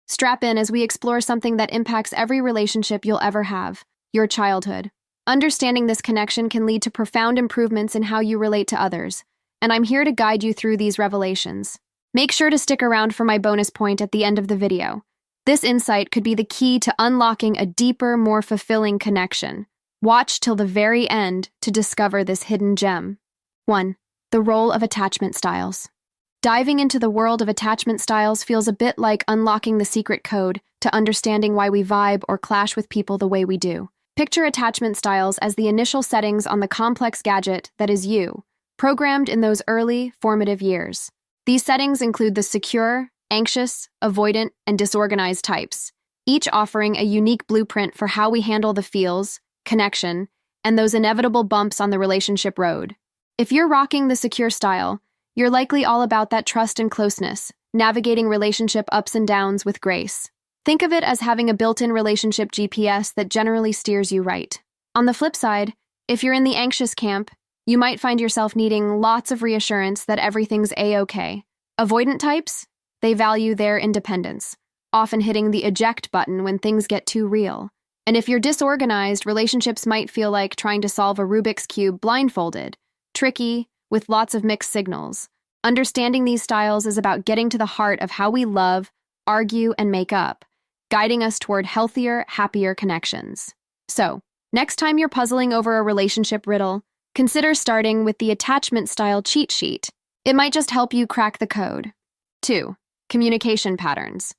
Strap in as we explore something that impacts every relationship you'll ever have, your childhood. Understanding this connection can lead to profound improvements in how you relate to others, and I'm here to guide you through these revelations. Make sure to stick around for my bonus point at the end of the video. This insight could be the key to unlocking a deeper, more fulfilling connection. Watch till the very end to discover this hidden gem. 1. The role of attachment styles. Diving into the world of attachment styles feels a bit like unlocking the secret code to understanding why we vibe or clash with people the way we do. Picture attachment styles as the initial settings on the complex gadget that is you, programmed in those early, formative years. These settings include the secure, anxious, avoidant, and disorganized types, each offering a unique blueprint for how we handle the feels, connection, and those inevitable bumps on the relationship road. If you're rocking the secure style, you're likely all about that trust and closeness, navigating relationship ups and downs with grace. Think of it as having a built-in relationship GPS that generally steers you right. On the flip side, if you're in the anxious camp, you might find yourself needing lots of reassurance that everything's a-okay. Avoidant types? They value their independence, often hitting the eject button when things get too real. And if you're disorganized, relationships might feel like trying to solve a Rubik's Cube blindfolded, tricky, with lots of mixed signals. Understanding these styles is about getting to the heart of how we love, argue, and make up, guiding us toward healthier, happier connections. So, next time you're puzzling over a relationship riddle, consider starting with the attachment style cheat sheet. It might just help you crack the code. 2. Communication patterns.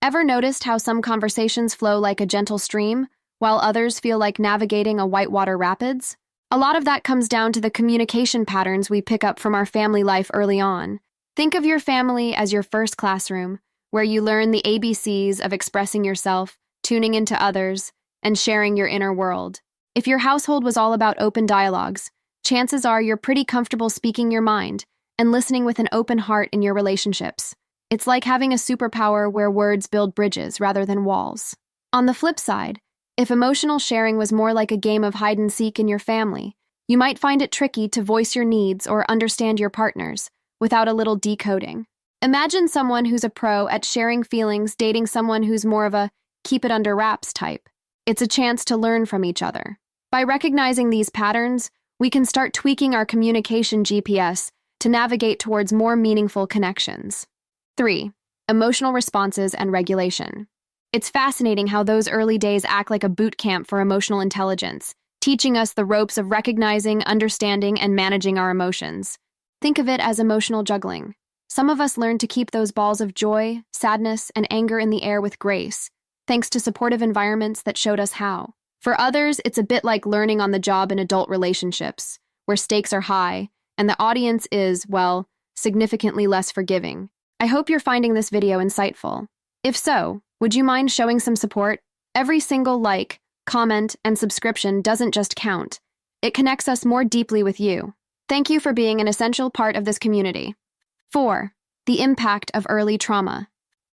Ever noticed how some conversations flow like a gentle stream, while others feel like navigating a whitewater rapids? A lot of that comes down to the communication patterns we pick up from our family life early on. Think of your family as your first classroom, where you learn the ABCs of expressing yourself, tuning into others, and sharing your inner world. If your household was all about open dialogues, chances are you're pretty comfortable speaking your mind and listening with an open heart in your relationships. It's like having a superpower where words build bridges rather than walls. On the flip side, if emotional sharing was more like a game of hide-and-seek in your family, you might find it tricky to voice your needs or understand your partners without a little decoding. Imagine someone who's a pro at sharing feelings dating someone who's more of a keep-it-under-wraps type. It's a chance to learn from each other. By recognizing these patterns, we can start tweaking our communication GPS to navigate towards more meaningful connections. 3. Emotional responses and regulation. It's fascinating how those early days act like a boot camp for emotional intelligence, teaching us the ropes of recognizing, understanding, and managing our emotions. Think of it as emotional juggling. Some of us learn to keep those balls of joy, sadness, and anger in the air with grace, thanks to supportive environments that showed us how. For others, it's a bit like learning on the job in adult relationships, where stakes are high, and the audience is, well, significantly less forgiving. I hope you're finding this video insightful. If so, would you mind showing some support? Every single like, comment, and subscription doesn't just count. It connects us more deeply with you. Thank you for being an essential part of this community. 4. The impact of early trauma.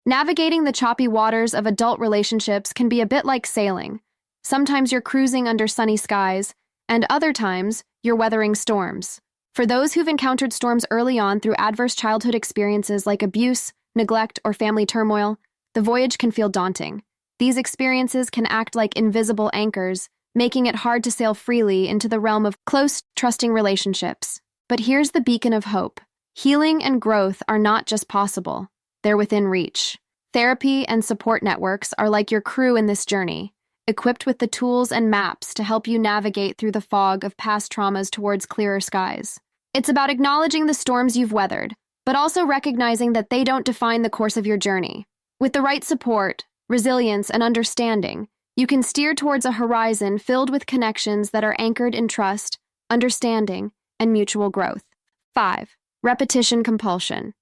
Navigating the choppy waters of adult relationships can be a bit like sailing. Sometimes you're cruising under sunny skies, and other times, you're weathering storms. For those who've encountered storms early on through adverse childhood experiences like abuse, neglect, or family turmoil, the voyage can feel daunting. These experiences can act like invisible anchors, making it hard to sail freely into the realm of close, trusting relationships. But here's the beacon of hope. Healing and growth are not just possible, they're within reach. Therapy and support networks are like your crew in this journey, equipped with the tools and maps to help you navigate through the fog of past traumas towards clearer skies. It's about acknowledging the storms you've weathered, but also recognizing that they don't define the course of your journey. With the right support, resilience, and understanding, you can steer towards a horizon filled with connections that are anchored in trust, understanding, and mutual growth. 5. Repetition compulsion.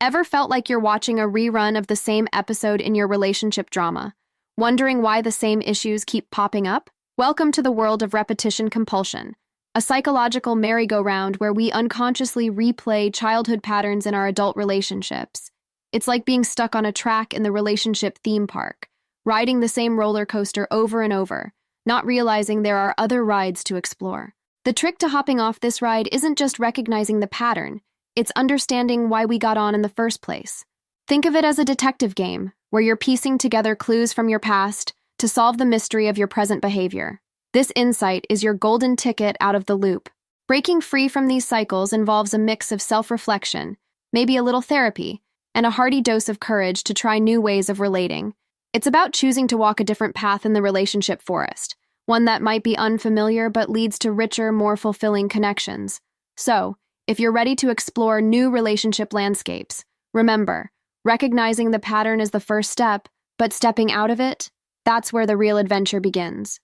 Ever felt like you're watching a rerun of the same episode in your relationship drama, wondering why the same issues keep popping up? Welcome to the world of repetition compulsion, a psychological merry-go-round where we unconsciously replay childhood patterns in our adult relationships. It's like being stuck on a track in the relationship theme park, riding the same roller coaster over and over, not realizing there are other rides to explore. The trick to hopping off this ride isn't just recognizing the pattern, it's understanding why we got on in the first place. Think of it as a detective game, where you're piecing together clues from your past to solve the mystery of your present behavior. This insight is your golden ticket out of the loop. Breaking free from these cycles involves a mix of self-reflection, maybe a little therapy, and a hearty dose of courage to try new ways of relating. It's about choosing to walk a different path in the relationship forest, one that might be unfamiliar but leads to richer, more fulfilling connections. So, if you're ready to explore new relationship landscapes, remember, recognizing the pattern is the first step, but stepping out of it, that's where the real adventure begins.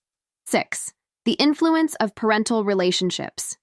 6. The influence of parental relationships.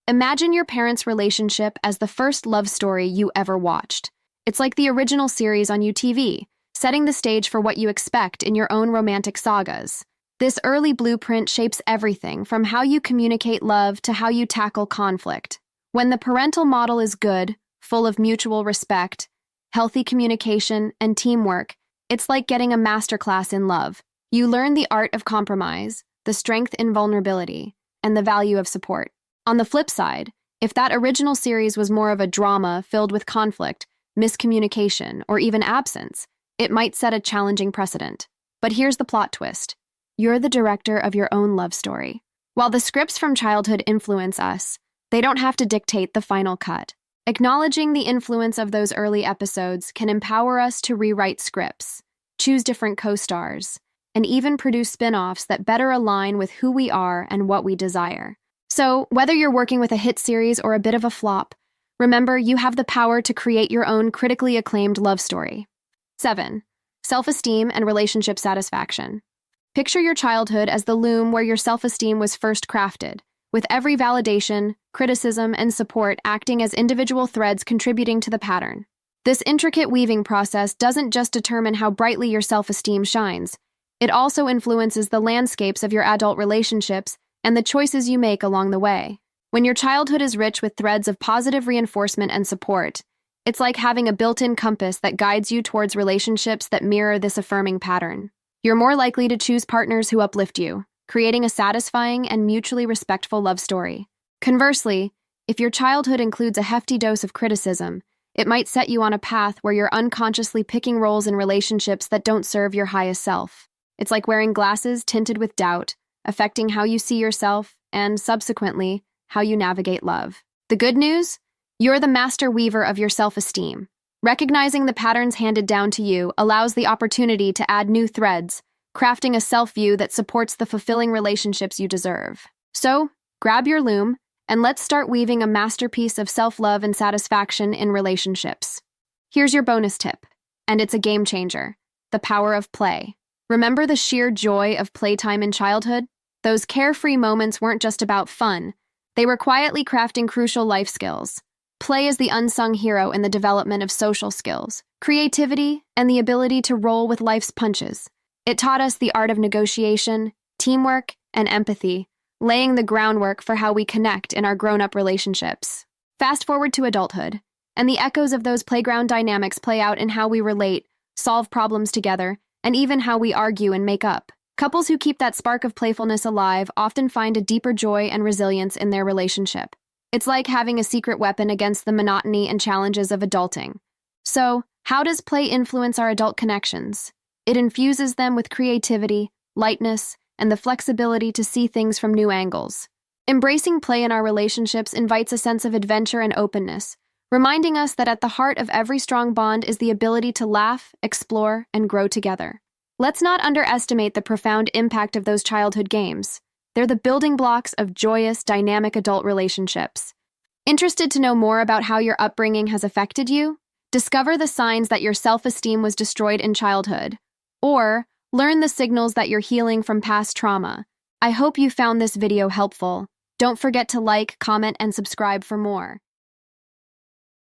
Imagine your parents' relationship as the first love story you ever watched. It's like the original series on UTV, setting the stage for what you expect in your own romantic sagas. This early blueprint shapes everything from how you communicate love to how you tackle conflict. When the parental model is good, full of mutual respect, healthy communication, and teamwork, it's like getting a masterclass in love. You learn the art of compromise, the strength in vulnerability, and the value of support. On the flip side, if that original series was more of a drama filled with conflict, miscommunication, or even absence, it might set a challenging precedent. But here's the plot twist. You're the director of your own love story. While the scripts from childhood influence us, they don't have to dictate the final cut. Acknowledging the influence of those early episodes can empower us to rewrite scripts, choose different co-stars, and even produce spin-offs that better align with who we are and what we desire. So, whether you're working with a hit series or a bit of a flop, remember you have the power to create your own critically acclaimed love story. 7. Self-esteem and relationship satisfaction. Picture your childhood as the loom where your self-esteem was first crafted, with every validation, criticism, and support acting as individual threads contributing to the pattern. This intricate weaving process doesn't just determine how brightly your self-esteem shines, it also influences the landscapes of your adult relationships and the choices you make along the way. When your childhood is rich with threads of positive reinforcement and support, it's like having a built-in compass that guides you towards relationships that mirror this affirming pattern. You're more likely to choose partners who uplift you, creating a satisfying and mutually respectful love story. Conversely, if your childhood includes a hefty dose of criticism, it might set you on a path where you're unconsciously picking roles in relationships that don't serve your highest self. It's like wearing glasses tinted with doubt, affecting how you see yourself and, subsequently, how you navigate love. The good news? You're the master weaver of your self-esteem. Recognizing the patterns handed down to you allows the opportunity to add new threads, crafting a self-view that supports the fulfilling relationships you deserve. So, grab your loom, and let's start weaving a masterpiece of self-love and satisfaction in relationships. Here's your bonus tip, and it's a game changer: the power of play. Remember the sheer joy of playtime in childhood? Those carefree moments weren't just about fun. They were quietly crafting crucial life skills. Play is the unsung hero in the development of social skills, creativity, and the ability to roll with life's punches. It taught us the art of negotiation, teamwork, and empathy, laying the groundwork for how we connect in our grown-up relationships. Fast forward to adulthood, and the echoes of those playground dynamics play out in how we relate, solve problems together, and even how we argue and make up. Couples who keep that spark of playfulness alive often find a deeper joy and resilience in their relationship. It's like having a secret weapon against the monotony and challenges of adulting. So, how does play influence our adult connections? It infuses them with creativity, lightness, and the flexibility to see things from new angles. Embracing play in our relationships invites a sense of adventure and openness, reminding us that at the heart of every strong bond is the ability to laugh, explore, and grow together. Let's not underestimate the profound impact of those childhood games. They're the building blocks of joyous, dynamic adult relationships. Interested to know more about how your upbringing has affected you? Discover the signs that your self-esteem was destroyed in childhood, or learn the signals that you're healing from past trauma. I hope you found this video helpful. Don't forget to like, comment, and subscribe for more.